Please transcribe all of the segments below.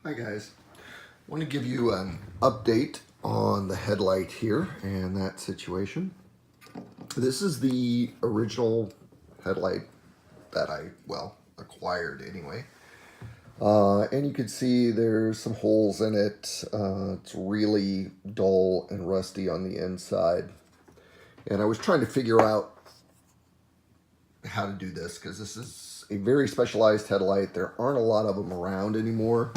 Hi guys, I want to give you an update on the headlight here and that situation. This is the original headlight that I, acquired anyway. And you can see there's some holes in it. It's really dull and rusty on the inside. And I was trying to figure out how to do this because this is a very specialized headlight. There aren't a lot of them around anymore.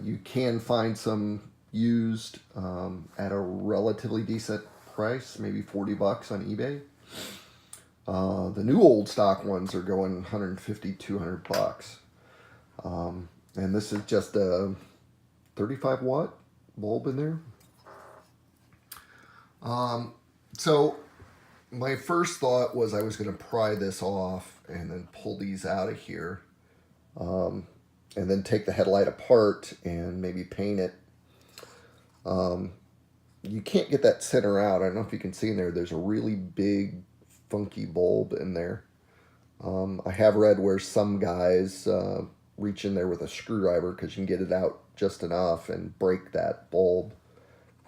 You can find some used at a relatively decent price, maybe 40 bucks on eBay. The new old stock ones are going 150, 200 bucks. And this is just a 35 watt bulb in there. So my first thought was I was going to pry this off and then pull these out of here. And then take the headlight apart and maybe paint it. You can't get that center out. I don't know if you can see in there, there's a really big funky bulb in there. I have read where some guys reach in there with a screwdriver because you can get it out just enough and break that bulb.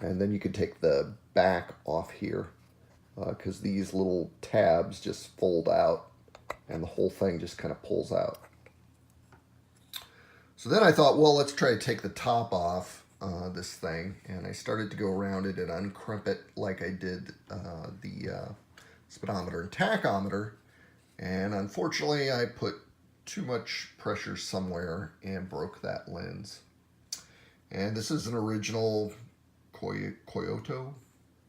And then you can take the back off here because these little tabs just fold out and the whole thing just kind of pulls out. So then I thought, well, let's try to take the top off this thing. And I started to go around it and uncrimp it like I did the speedometer and tachometer. And unfortunately, I put too much pressure somewhere and broke that lens. And this is an original Koito,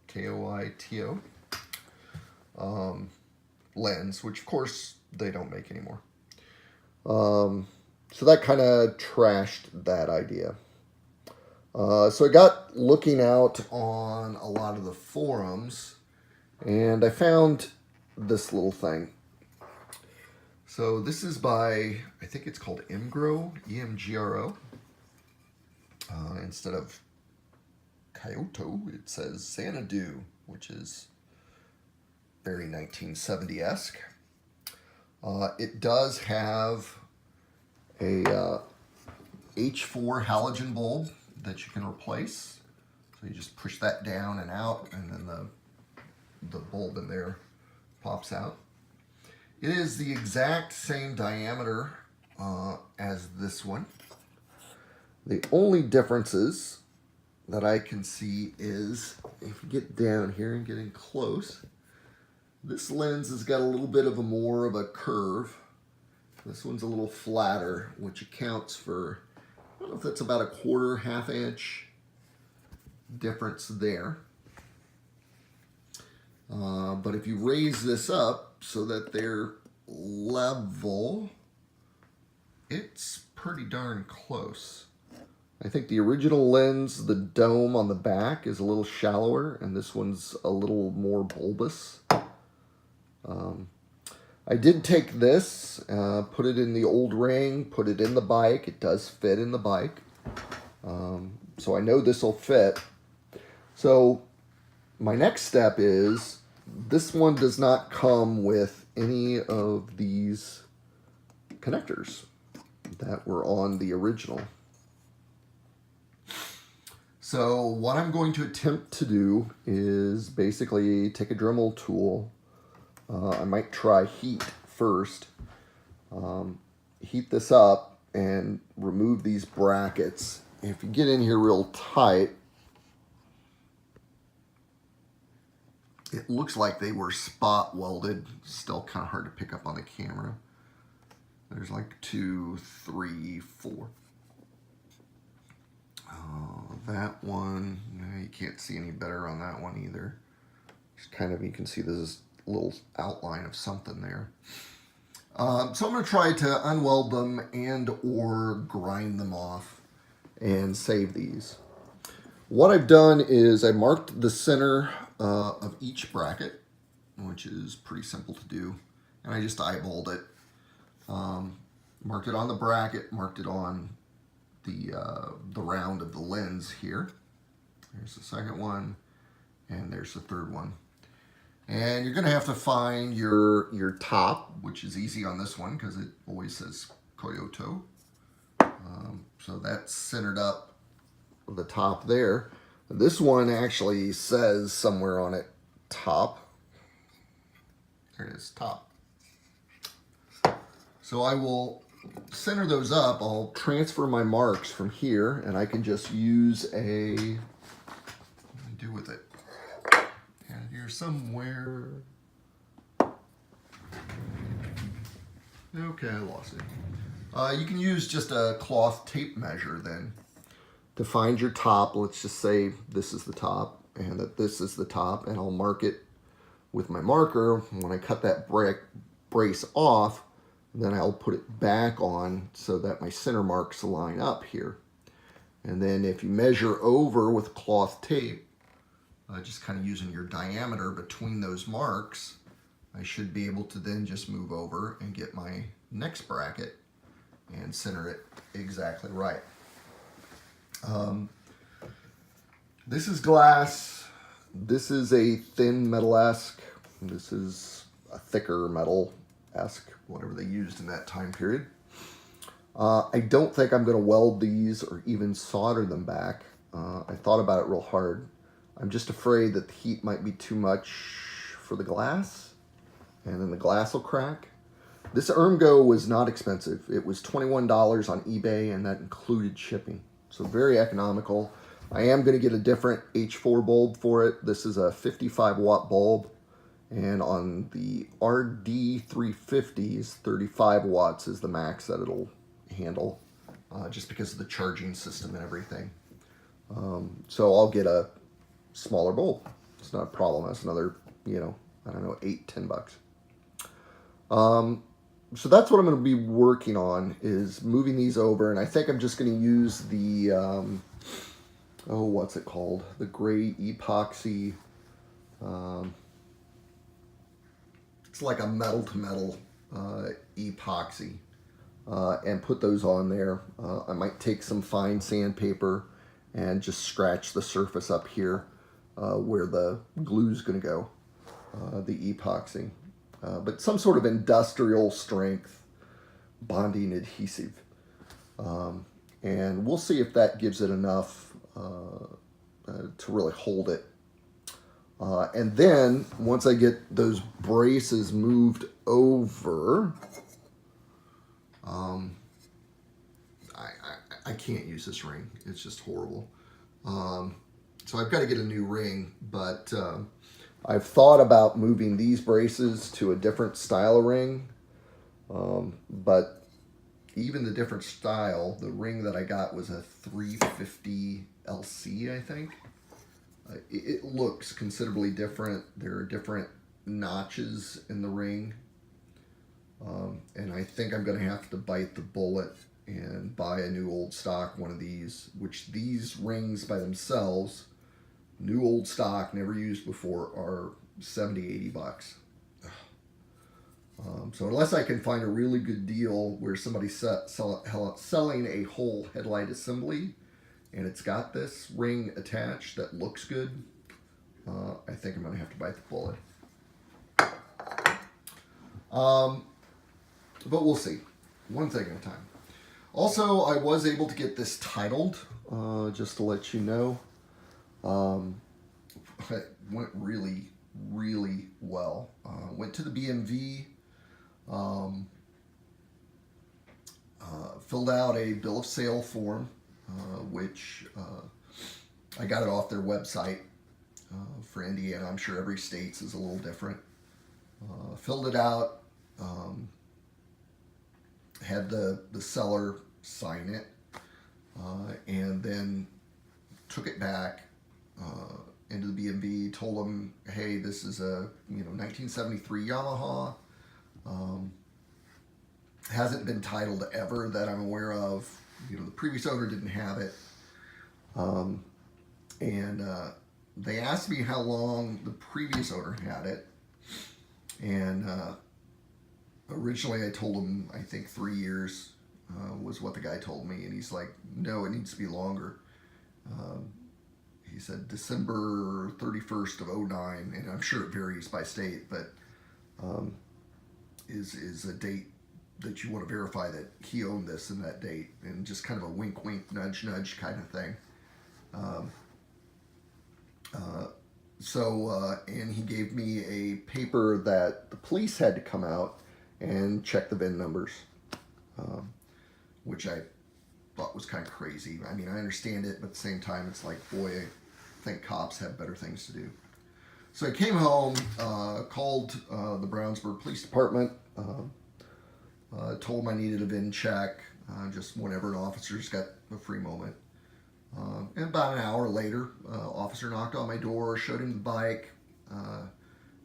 K-O-I-T-O lens, which of course they don't make anymore. So that kind of trashed that idea. So I got looking out on a lot of the forums and I found this little thing. So this is by, I think it's called Emgro, E-M-G-R-O. Instead of Kyoto, it says Xanadu, which is very 1970-esque. It does have a H4 halogen bulb that you can replace. So you just push that down and out, and then the bulb in there pops out. It is the exact same diameter as this one. The only differences that I can see is, if you get down here and get in close, this lens has got a little bit of more of a curve. This one's a little flatter, which accounts for, I don't know if that's about a quarter, half inch difference there. But if you raise this up so that they're level, it's pretty darn close. I think the original lens, the dome on the back, is a little shallower, and this one's a little more bulbous. I did take this, put it in the old ring, put it in the bike. It does fit in the bike. So I know this will fit. So my next step is, this one does not come with any of these connectors that were on the original. So what I'm going to attempt to do is basically take a Dremel tool. I might try heat first. Heat this up and remove these brackets. If you get in here real tight, it looks like they were spot welded. Still kind of hard to pick up on the camera. There's like 2, 3, 4. That one, you can't see any better on that one either. Just kind of, you can see this little outline of something there. So I'm going to try to unweld them and or grind them off and save these. What I've done is I marked the center of each bracket, which is pretty simple to do, and I just eyeballed it. Marked it on the bracket, marked it on the round of the lens here. There's the second one, and there's the third one. And you're going to have to find your top, which is easy on this one because it always says Koyoto. So that's centered up the top there. This one actually says somewhere on it, top. There it is, top. So I will center those up. I'll transfer my marks from here, and I can just use what do I do with it? And here somewhere. Okay, I lost it. You can use just a cloth tape measure then to find your top. Let's just say this is the top and that this is the top, and I'll mark it with my marker. When I cut that brace off, then I'll put it back on so that my center marks line up here. And then if you measure over with cloth tape, just kind of using your diameter between those marks, I should be able to then just move over and get my next bracket and center it exactly right. This is glass. This is a thin metal-esque. This is a thicker metal-esque, whatever they used in that time period. I don't think I'm going to weld these or even solder them back. I thought about it real hard. I'm just afraid that the heat might be too much for the glass, and then the glass will crack. This Emgro was not expensive. It was $21 on eBay, and that included shipping. So very economical. I am going to get a different H4 bulb for it. This is a 55-watt bulb, and on the rd350s, 35 watts is the max that it'll handle, just because of the charging system and everything. So I'll get a smaller bulb. It's not a problem. That's another, I don't know, $8-10. So that's what I'm going to be working on, is moving these over, and I think I'm just going to use the what's it called? The gray epoxy. It's like a metal to metal epoxy, and put those on there. I might take some fine sandpaper and just scratch the surface up here where the glue's going to go, the epoxy. But some sort of industrial strength bonding adhesive. And we'll see if that gives it enough to really hold it. And then once I get those braces moved over, I can't use this ring. It's just horrible. So I've got to get a new ring, but I've thought about moving these braces to a different style of ring, but even the different style, the ring that I got was a 350 LC, I think. It looks considerably different. There are different notches in the ring, and I think I'm going to have to bite the bullet and buy a new old stock one of these, which these rings by themselves, new old stock, never used before, are $70-80. So unless I can find a really good deal where somebody's selling a whole headlight assembly and it's got this ring attached that looks good, I think I'm going to have to bite the bullet. But we'll see. One thing at a time. Also, I was able to get this titled, just to let you know. It went really, really well. Went to the BMV, filled out a bill of sale form, which I got it off their website for Indiana. I'm sure every state's is a little different. Filled it out, had the seller sign it, and then took it back into the BMV, told them, hey, this is a 1973 Yamaha. Hasn't been titled ever that I'm aware of. The previous owner didn't have it. And they asked me how long the previous owner had it. And originally I told him, I think 3 years was what the guy told me. And he's like, no, it needs to be longer. He said December 31st of 09, and I'm sure it varies by state, but is a date that you want to verify that he owned this in that date, and just kind of a wink, wink, nudge, nudge kind of thing. And he gave me a paper that the police had to come out and check the VIN numbers, which I thought was kind of crazy. I mean, I understand it, but at the same time, it's like, boy, I think cops have better things to do. So I came home, called the Brownsburg Police Department, told them I needed a VIN check, just whenever an officer's got a free moment. And about an hour later, officer knocked on my door, showed him the bike.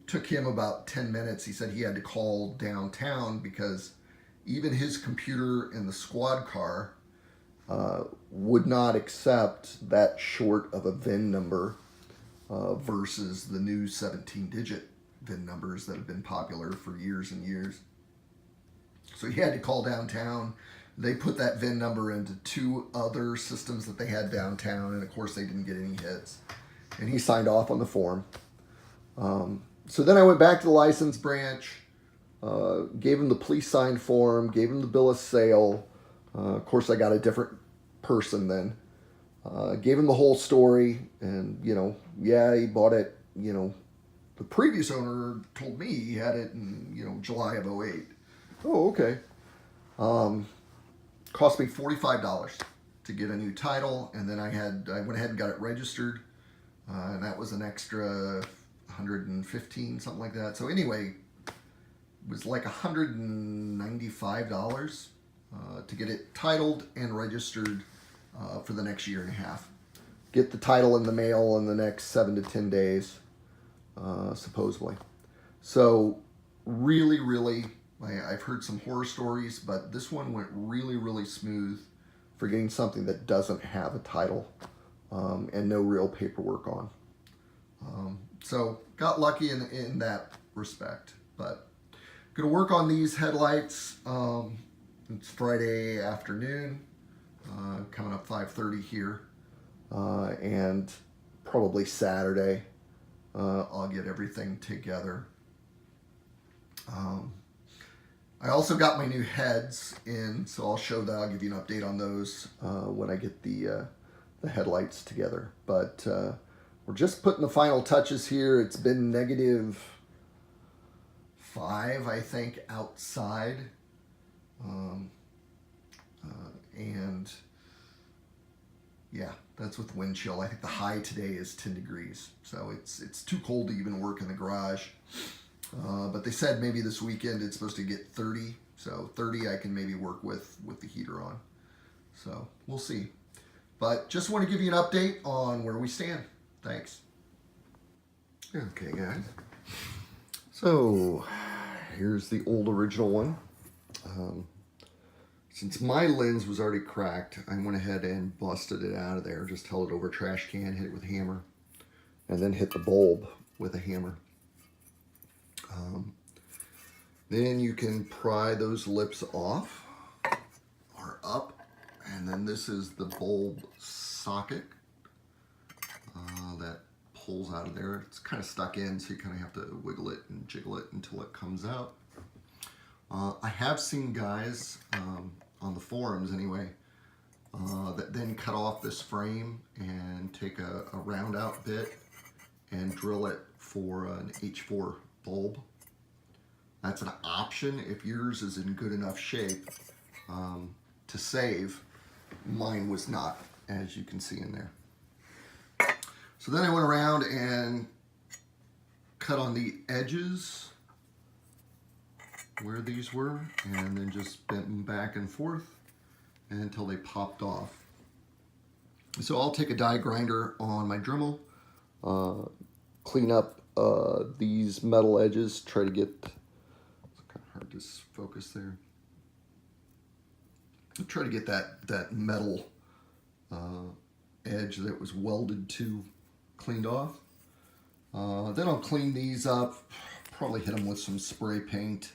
Took him about 10 minutes. He said he had to call downtown because even his computer in the squad car would not accept that short of a VIN number versus the new 17-digit VIN numbers that have been popular for years and years. So he had to call downtown. They put that VIN number into 2 other systems that they had downtown, and of course they didn't get any hits. And he signed off on the form. So then I went back to the license branch, gave him the police sign form, gave him the bill of sale. Of course, I got a different person then. Gave him the whole story, and, yeah, he bought it, the previous owner told me he had it in, July of '08. Oh, okay. Cost me $45 to get a new title, and then I went ahead and got it registered, and that was an extra $115, something like that. So anyway, it was like $195 to get it titled and registered for the next year and a half. Get the title in the mail in the next 7 to 10 days, supposedly. So really, really, I've heard some horror stories, but this one went really, really smooth for getting something that doesn't have a title and no real paperwork on. So got lucky in that respect, but gonna work on these headlights. It's Friday afternoon, coming up 5:30 here, and probably Saturday I'll get everything together. I also got my new heads in, so I'll show that. I'll give you an update on those when I get the headlights together. But we're just putting the final touches here. It's been -5, I think, outside. And yeah, that's with wind chill. I think the high today is 10 degrees. So it's too cold to even work in the garage. But they said maybe this weekend it's supposed to get 30. So 30 I can maybe work with the heater on. So we'll see. But just want to give you an update on where we stand. Thanks. Okay, guys. So here's the old original one. Since my lens was already cracked, I went ahead and busted it out of there. Just held it over a trash can, hit it with a hammer, and then hit the bulb with a hammer. Then you can pry those lips off or up, and then this is the bulb socket that pulls out of there. It's kind of stuck in, so you kind of have to wiggle it and jiggle it until it comes out. I have seen guys on the forums anyway that then cut off this frame and take a round out bit and drill it for an H4 bulb. That's an option if yours is in good enough shape to save. Mine was not, as you can see in there. So then I went around and cut on the edges where these were, and then just bent them back and forth until they popped off. So I'll take a die grinder on my Dremel, clean up these metal edges, try to get, it's kind of hard to focus there, try to get that metal edge that was welded to cleaned off. Then I'll clean these up, probably hit them with some spray paint,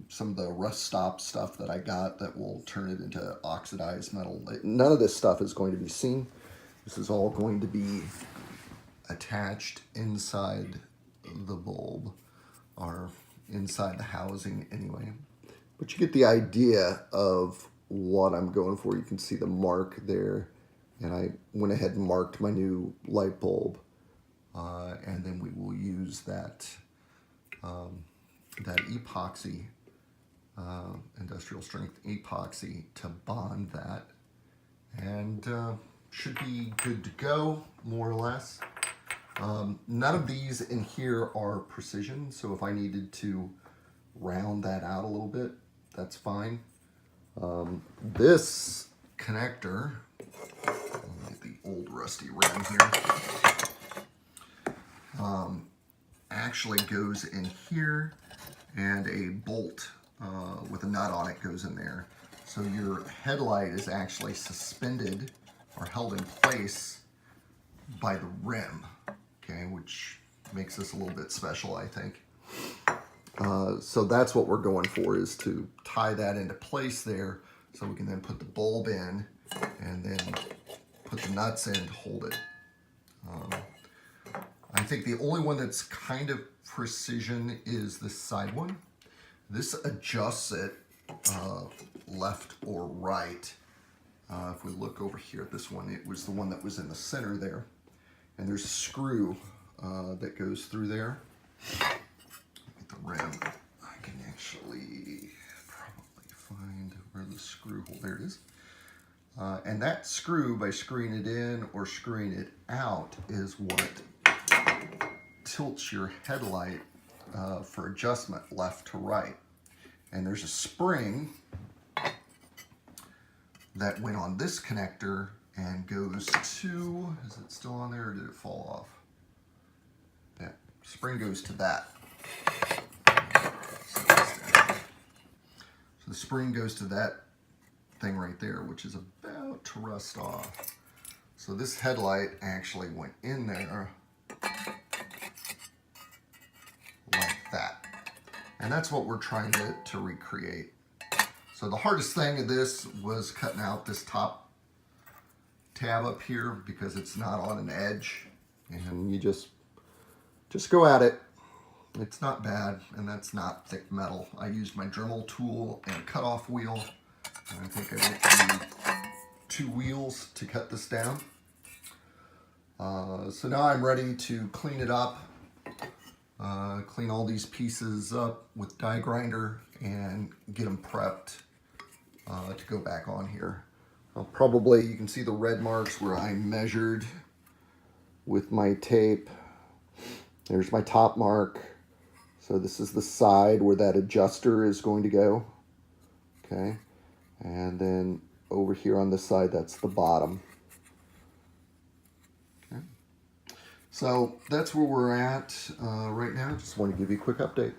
some of the rust stop stuff that I got that will turn it into oxidized metal. None of this stuff is going to be seen. This is all going to be attached inside the bulb, or inside the housing anyway. But you get the idea of what I'm going for. You can see the mark there. And I went ahead and marked my new light bulb. And then we will use that, that epoxy, industrial strength epoxy to bond that. And should be good to go, more or less. None of these in here are precision, so if I needed to round that out a little bit, that's fine. This connector, let me get the old rusty rim here, actually goes in here, and a bolt with a nut on it goes in there. So your headlight is actually suspended or held in place by the rim, okay, which makes this a little bit special, I think. So that's what we're going for, is to tie that into place there so we can then put the bulb in and then put the nuts in to hold it. I think the only one that's kind of precision is this side one. This adjusts it left or right. If we look over here at this one, it was the one that was in the center there. And there's a screw that goes through there. Get the rim. I can actually probably find where the screw hole, there it is. And that screw, by screwing it in or screwing it out, is what tilts your headlight for adjustment left to right. And there's a spring that went on this connector and goes to, is it still on there or did it fall off? Yeah, spring goes to that. So the spring goes to that thing right there, which is about to rust off. So this headlight actually went in there like that. And that's what we're trying to recreate. So the hardest thing of this was cutting out this top tab up here because it's not on an edge. And you just go at it. It's not bad, and that's not thick metal. I used my Dremel tool and a cutoff wheel. And I think I went through 2 wheels to cut this down. So now I'm ready to clean it up. Clean all these pieces up with die grinder and get them prepped to go back on here. Probably you can see the red marks where I measured with my tape. There's my top mark. So this is the side where that adjuster is going to go. Okay. And then over here on this side, that's the bottom. Okay. So that's where we're at right now. Just want to give you a quick update.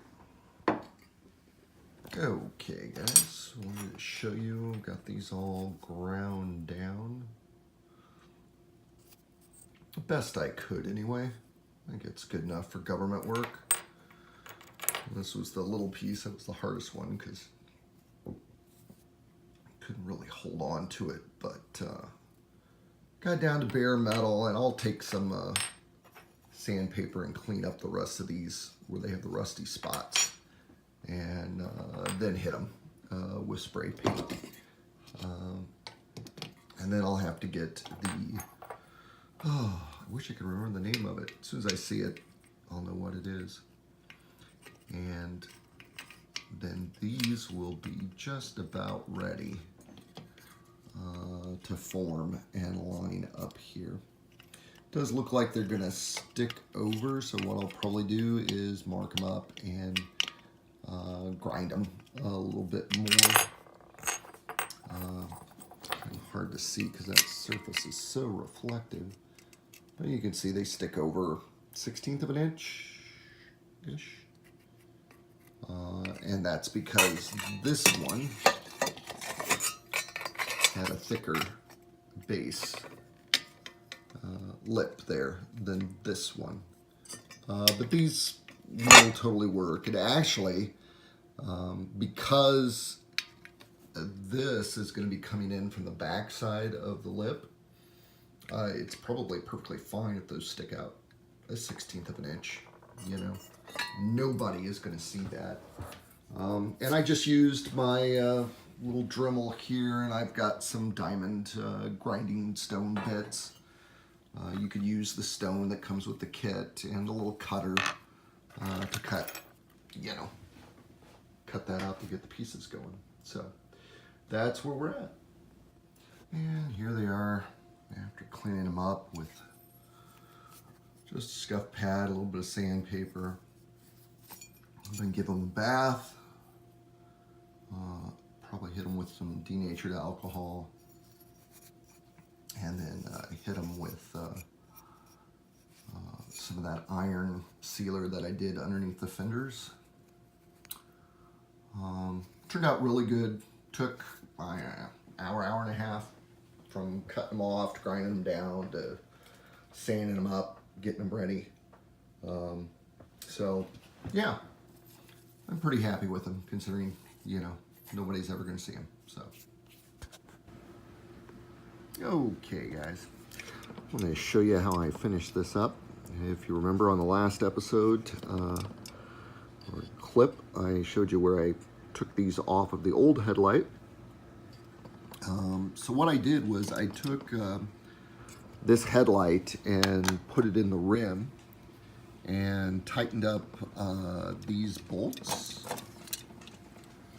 Okay, guys, wanted to show you, got these all ground down. The best I could anyway. I think it's good enough for government work. This was the little piece that was the hardest one because I couldn't really hold on to it, but got down to bare metal, and I'll take some sandpaper and clean up the rest of these where they have the rusty spots, and then hit them with spray paint. And then I'll have to get the, oh, I wish I could remember the name of it. As soon as I see it, I'll know what it is. And then these will be just about ready to form and line up here. It does look like they're gonna stick over, so what I'll probably do is mark them up and grind them a little bit more. Kind of hard to see because that surface is so reflective. But you can see they stick over 1/16 of an inch-ish. And that's because this one had a thicker base lip there than this one. But these will totally work. It actually, because this is going to be coming in from the back side of the lip, it's probably perfectly fine if those stick out 1/16 of an inch, you know. Nobody is going to see that. And I just used my little Dremel here, and I've got some diamond grinding stone bits. You could use the stone that comes with the kit and a little cutter to cut, cut that out to get the pieces going. So that's where we're at. And here they are after cleaning them up with just a scuff pad, a little bit of sandpaper. Then give them a bath. Probably hit them with some denatured alcohol. And then hit them with some of that iron sealer that I did underneath the fenders. Turned out really good. Took an hour and a half from cutting them off to grinding them down to sanding them up, getting them ready. So yeah, I'm pretty happy with them considering, nobody's ever going to see them. So okay, guys, I'm going to show you how I finished this up. If you remember on the last episode or clip, I showed you where I took these off of the old headlight. So what I did was I took this headlight and put it in the rim and tightened up these bolts.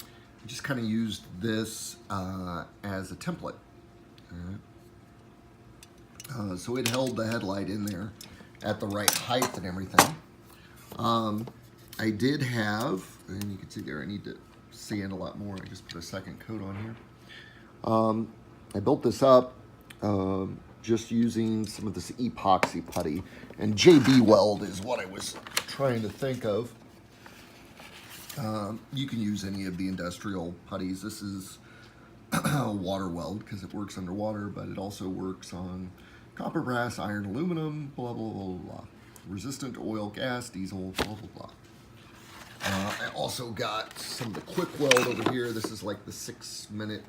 I just kind of used this as a template. So it held the headlight in there at the right height and everything. I did have, and you can see there, I need to sand a lot more. I just put a second coat on here. I built this up just using some of this epoxy putty, and JB Weld is what I was trying to think of. You can use any of the industrial putties. This is water weld because it works underwater, but it also works on copper, brass, iron, aluminum, blah, blah, blah, blah. Resistant to oil, gas, diesel, blah, blah, blah. I also got some of the quick weld over here. This is like the 6-minute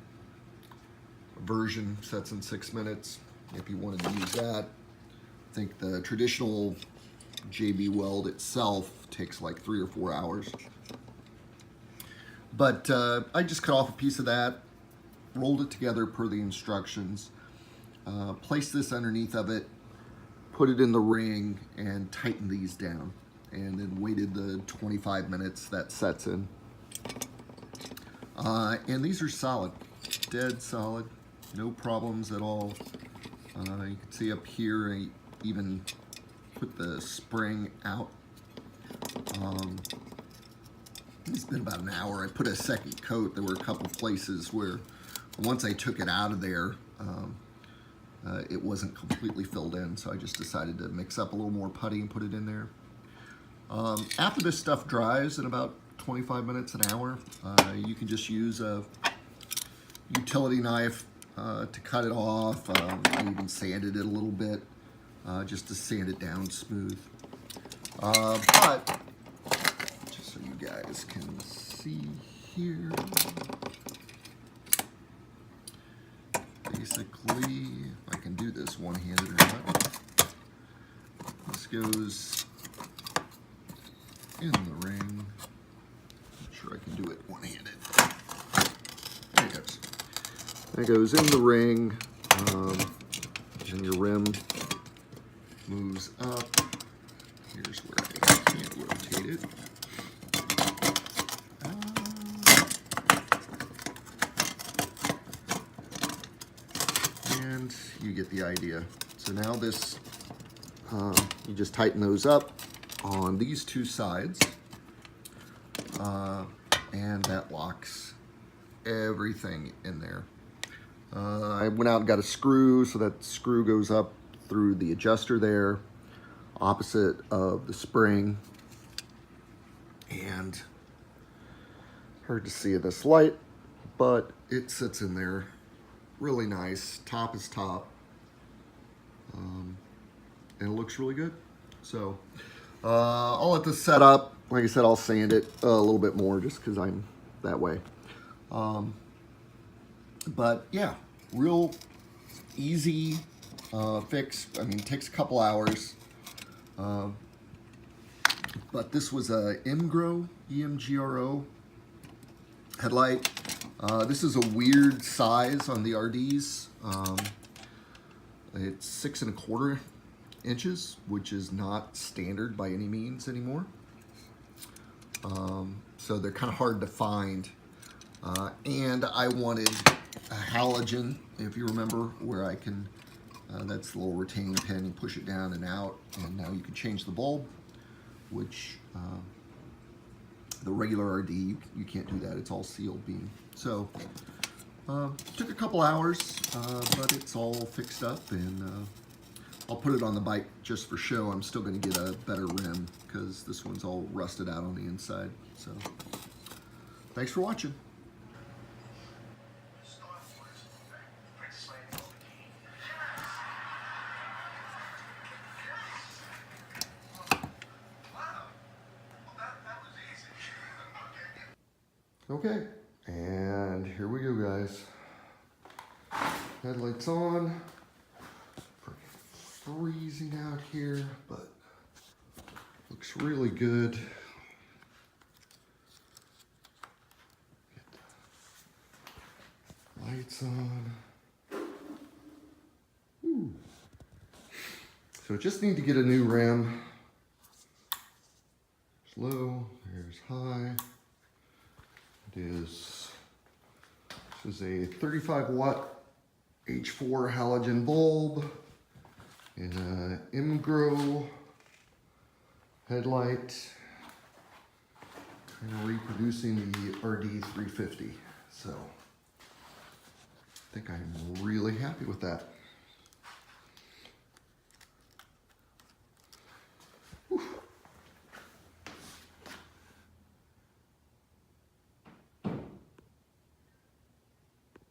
version, sets in 6 minutes if you wanted to use that. I think the traditional JB Weld itself takes like 3 or 4 hours. But I just cut off a piece of that, rolled it together per the instructions, placed this underneath of it, put it in the ring, and tightened these down. And then waited the 25 minutes that sets in. And these are solid, dead solid, no problems at all. You can see up here, I even put the spring out. It's been about an hour. I put a second coat. There were a couple places where once I took it out of there, it wasn't completely filled in, so I just decided to mix up a little more putty and put it in there. After this stuff dries in about 25 minutes, an hour, you can just use a utility knife to cut it off. I even sanded it a little bit just to sand it down smooth. But just so you guys can see here, basically, if I can do this one-handed or not, this goes in the ring. Not sure I can do it one-handed. There it goes. That goes in the ring, and your rim moves up. Here's where I can't rotate it. And you get the idea. So now this, you just tighten those up on these two sides, and that locks everything in there. I went out and got a screw, so that screw goes up through the adjuster there, opposite of the spring. And hard to see in this light, but it sits in there really nice. Top is top, and it looks really good. So I'll let this set up. Like I said, I'll sand it a little bit more just because I'm that way. But yeah, real easy fix. I mean, it takes a couple hours. But this was a Emgro, E-M-G-R-O headlight. This is a weird size on the RDs. It's 6¼ inches, which is not standard by any means anymore. So they're kind of hard to find. And I wanted a halogen, if you remember, where I can, that's the little retaining pin, you push it down and out, and now you can change the bulb, which the regular RD, you can't do that, it's all sealed beam. So, took a couple hours, but it's all fixed up, and I'll put it on the bike just for show. I'm still going to get a better rim, because this one's all rusted out on the inside. So, thanks for watching. Okay, and here we go, guys. Headlights on. Freezing out here, but looks really good. Lights on. Ooh. So just need to get a new rim. There's low, there's high. This is a 35-watt H4 halogen bulb in an Emgro headlight, kind of reproducing the rd350. So I think I'm really happy with that.